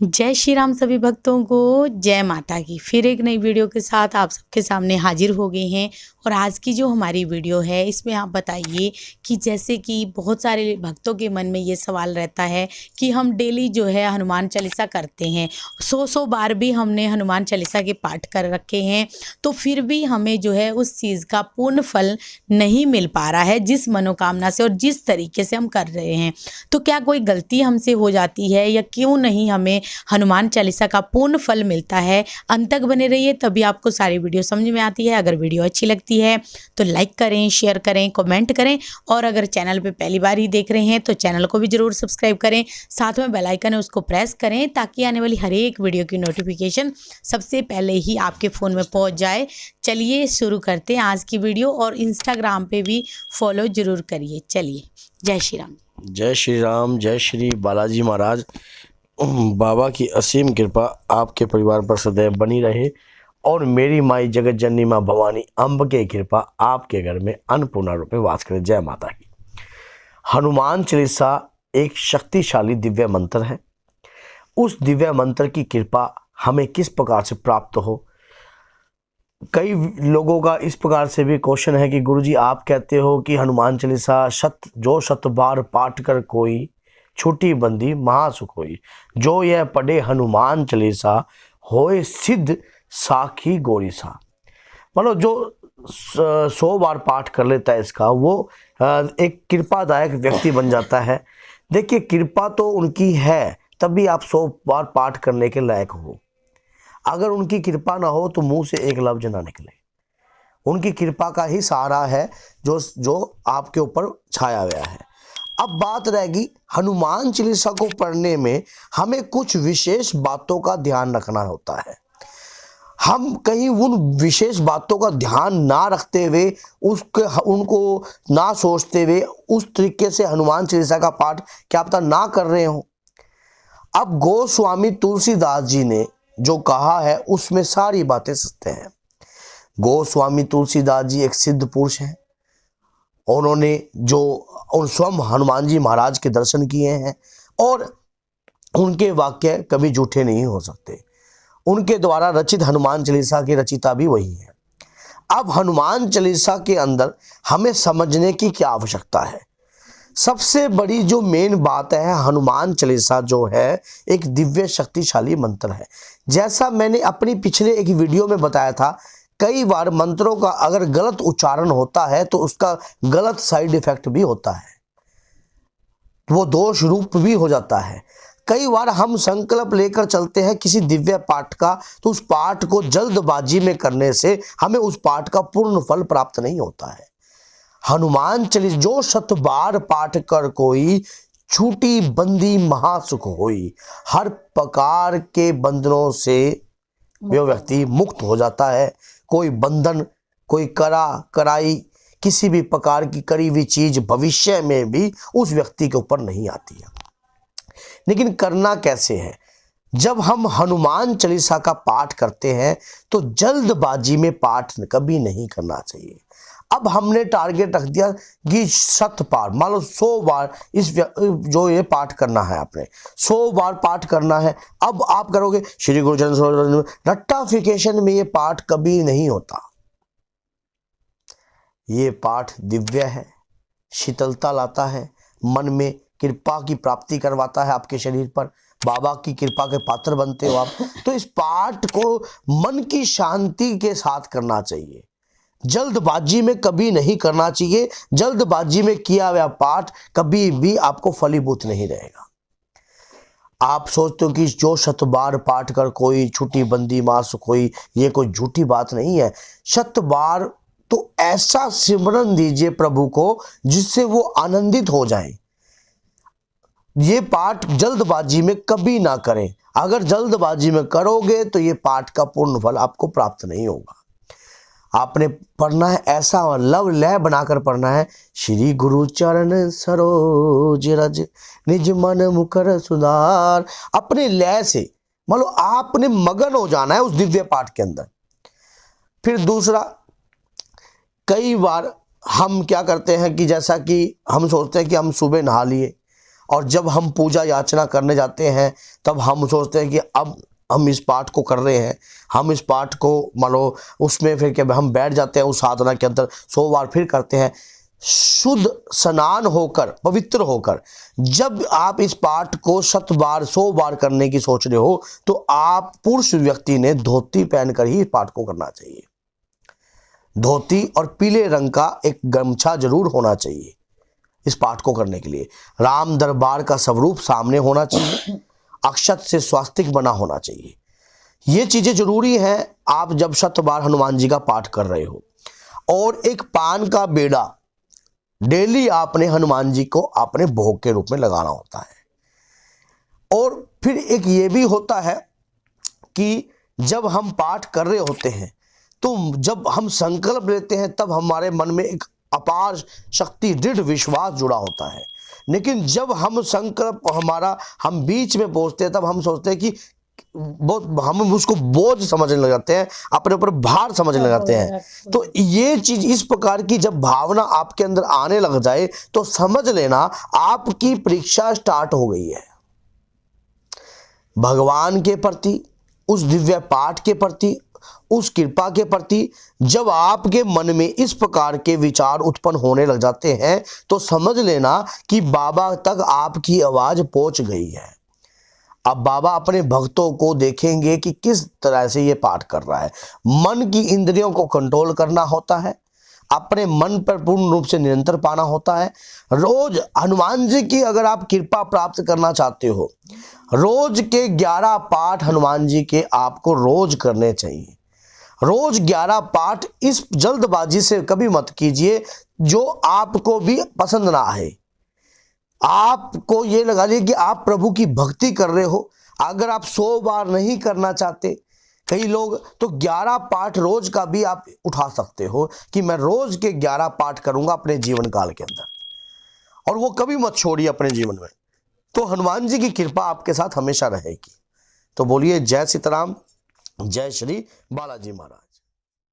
जय श्री राम सभी भक्तों को, जय माता की। फिर एक नई वीडियो के साथ आप सबके सामने हाजिर हो गए हैं। और आज की जो हमारी वीडियो है इसमें आप बताइए कि जैसे कि बहुत सारे भक्तों के मन में ये सवाल रहता है कि हम डेली जो है हनुमान चालीसा करते हैं, 100 बार भी हमने हनुमान चालीसा के पाठ कर रखे हैं, तो फिर भी हमें जो है उस चीज़ का पूर्ण फल नहीं मिल पा रहा है जिस मनोकामना से और जिस तरीके से हम कर रहे हैं। तो क्या कोई गलती हमसे हो जाती है या क्यों नहीं हमें हनुमान चालीसा का पूर्ण फल मिलता है? अंत तक बने रहिए, तभी आपको सारी वीडियो समझ में आती है। अगर वीडियो अच्छी लगती है तो लाइक करें, शेयर करें, कमेंट करें, और अगर चैनल पे पहली बार ही देख रहे हैं तो चैनल को भी जरूर सब्सक्राइब करें। साथ में बेल आइकन है उसको प्रेस करें ताकि आने वाली हर एक वीडियो की नोटिफिकेशन सबसे पहले ही आपके फ़ोन में पहुंच जाए। चलिए शुरू करते हैं आज की वीडियो, और इंस्टाग्राम पे भी फॉलो जरूर करिए। चलिए, जय श्री राम। जय श्री राम, जय श्री बालाजी महाराज। बाबा की असीम कृपा आपके परिवार पर सदैव बनी रहे, और मेरी माई जगत जननी माँ भवानी अम्ब की कृपा आपके घर में अन्नपूर्णा रूप में वास करे। जय माता की। हनुमान चालीसा एक शक्तिशाली दिव्य मंत्र है। उस दिव्य मंत्र की कृपा हमें किस प्रकार से प्राप्त हो, कई लोगों का इस प्रकार से भी क्वेश्चन है कि गुरुजी आप कहते हो कि हनुमान चालीसा शत बार पाठ कर कोई छूटी बंदी महासुख होई, जो यह पढ़े हनुमान चालीसा होए सिद्ध साखी गोरी सा। मतलब जो 100 बार पाठ कर लेता है इसका, वो एक कृपादायक व्यक्ति बन जाता है। देखिए, कृपा तो उनकी है तभी आप 100 बार पाठ करने के लायक हो। अगर उनकी कृपा ना हो तो मुंह से एक लफ्ज ना निकले। उनकी कृपा का ही सहारा है जो आपके ऊपर छाया गया है। अब बात रहेगी हनुमान चालीसा को पढ़ने में हमें कुछ विशेष बातों का ध्यान रखना होता है। हम कहीं उन विशेष बातों का ध्यान ना रखते हुए, उनको ना सोचते हुए उस तरीके से हनुमान चालीसा का पाठ क्या पता ना कर रहे हो। अब गोस्वामी तुलसीदास जी ने जो कहा है उसमें सारी बातें सत्य हैं। गोस्वामी तुलसीदास जी एक सिद्ध पुरुष हैं। उन्होंने जो स्वयं हनुमान जी महाराज के दर्शन किए हैं, और उनके वाक्य कभी झूठे नहीं हो सकते। उनके द्वारा रचित हनुमान चालीसा की रचिता भी वही है। अब हनुमान चालीसा के अंदर हमें समझने की क्या आवश्यकता है? सबसे बड़ी जो मेन बात है, हनुमान चालीसा जो है एक दिव्य शक्तिशाली मंत्र है। जैसा मैंने अपनी पिछले एक वीडियो में बताया था, कई बार मंत्रों का अगर गलत उच्चारण होता है तो उसका गलत साइड इफेक्ट भी होता है, वो दोष रूप भी हो जाता है। कई बार हम संकल्प लेकर चलते हैं किसी दिव्य पाठ का, तो उस पाठ को जल्दबाजी में करने से हमें उस पाठ का पूर्ण फल प्राप्त नहीं होता है। हनुमान चालीसा जो 100 बार पाठ कर कोई छूटी बंदी महासुख होई, हर प्रकार के बंधनों से वो व्यक्ति मुक्त हो जाता है। कोई बंधन, कोई कराई किसी भी प्रकार की करी हुई चीज भविष्य में भी उस व्यक्ति के ऊपर नहीं आती है। लेकिन करना कैसे है? जब हम हनुमान चालीसा का पाठ करते हैं तो जल्दबाजी में पाठ कभी नहीं करना चाहिए। अब हमने टारगेट रख दिया कि 100 बार, मान लो 100 बार जो ये पाठ करना है, आपने 100 बार पाठ करना है। अब आप करोगे श्री गुरुचरण, रट्टाफिकेशन में ये पाठ कभी नहीं होता। ये पाठ दिव्य है, शीतलता लाता है, मन में कृपा की प्राप्ति करवाता है, आपके शरीर पर बाबा की कृपा के पात्र बनते हो आप। तो इस पाठ को मन की शांति के साथ करना चाहिए, जल्दबाजी में कभी नहीं करना चाहिए। जल्दबाजी में किया हुआ पाठ कभी भी आपको फलीभूत नहीं रहेगा। आप सोचते हो कि जो 100 बार पाठ कर कोई छुट्टी बंदी मासुख होई, ये कोई झूठी बात नहीं है। 100 बार तो ऐसा सिमरन दीजिए प्रभु को जिससे वो आनंदित हो जाएं। ये पाठ जल्दबाजी में कभी ना करें। अगर जल्दबाजी में करोगे तो ये पाठ का पूर्ण फल आपको प्राप्त नहीं होगा। आपने पढ़ना है ऐसा लव लय बनाकर पढ़ना है, श्री गुरु चरण सरोज रज निज मन मुकर सुधार। अपने लय से मतलब आपने मगन हो जाना है उस दिव्य पाठ के अंदर। फिर दूसरा, कई बार हम क्या करते हैं कि जैसा कि हम सोचते हैं कि हम सुबह नहा लिए और जब हम पूजा याचना करने जाते हैं तब हम सोचते हैं कि अब हम इस पाठ को कर रहे हैं, हम इस पाठ को मान लो उसमें फिर क्या हम बैठ जाते हैं उस साधना के अंदर 100 बार फिर करते हैं। शुद्ध स्नान होकर पवित्र होकर जब आप इस पाठ को 100 बार 100 बार करने की सोच रहे हो तो आप पुरुष व्यक्ति ने धोती पहनकर ही इस पाठ को करना चाहिए। धोती और पीले रंग का एक गमछा जरूर होना चाहिए इस पाठ को करने के लिए। राम दरबार का स्वरूप सामने होना चाहिए। अक्षत से स्वास्तिक बना होना चाहिए। ये चीजें जरूरी हैं आप जब 100 बार हनुमान जी का पाठ कर रहे हो। और एक पान का बेड़ा डेली आपने हनुमान जी को अपने भोग के रूप में लगाना होता है। और फिर एक ये भी होता है कि जब हम पाठ कर रहे होते हैं तो जब हम संकल्प लेते हैं तब हमारे मन में एक अपार शक्ति दृढ़ विश्वास जुड़ा होता है। लेकिन जब हम संकल्प हम बीच में पहुंचते हैं तब हम सोचते हैं कि बहुत हम उसको बोझ समझने लग जाते हैं, अपने ऊपर भार समझने लग जाते हैं। तो ये चीज इस प्रकार की जब भावना आपके अंदर आने लग जाए तो समझ लेना आपकी परीक्षा स्टार्ट हो गई है। भगवान के प्रति, उस दिव्य पाठ के प्रति, उस कृपा के प्रति जब आपके मन में इस प्रकार के विचार उत्पन्न होने लग जाते हैं तो समझ लेना कि बाबा तक आपकी आवाज पहुंच गई है। अब बाबा अपने भक्तों को देखेंगे कि किस तरह से ये पाठ कर रहा है। मन की इंद्रियों को कंट्रोल करना होता है, अपने मन पर पूर्ण रूप से नियंत्रण पाना होता है। रोज हनुमान जी की अगर आप कृपा प्राप्त करना चाहते हो, रोज के 11 पाठ हनुमान जी के आपको रोज करने चाहिए। रोज 11 पाठ इस जल्दबाजी से कभी मत कीजिए जो आपको भी पसंद ना आए। आपको ये लगा लीजिए कि आप प्रभु की भक्ति कर रहे हो। अगर आप 100 बार नहीं करना चाहते कई लोग तो 11 पाठ रोज का भी आप उठा सकते हो कि मैं रोज के 11 पाठ करूंगा अपने जीवन काल के अंदर, और वो कभी मत छोड़िए अपने जीवन में। तो हनुमान जी की कृपा आपके साथ हमेशा रहेगी। तो बोलिए जय सीताराम, जय श्री बालाजी महाराज।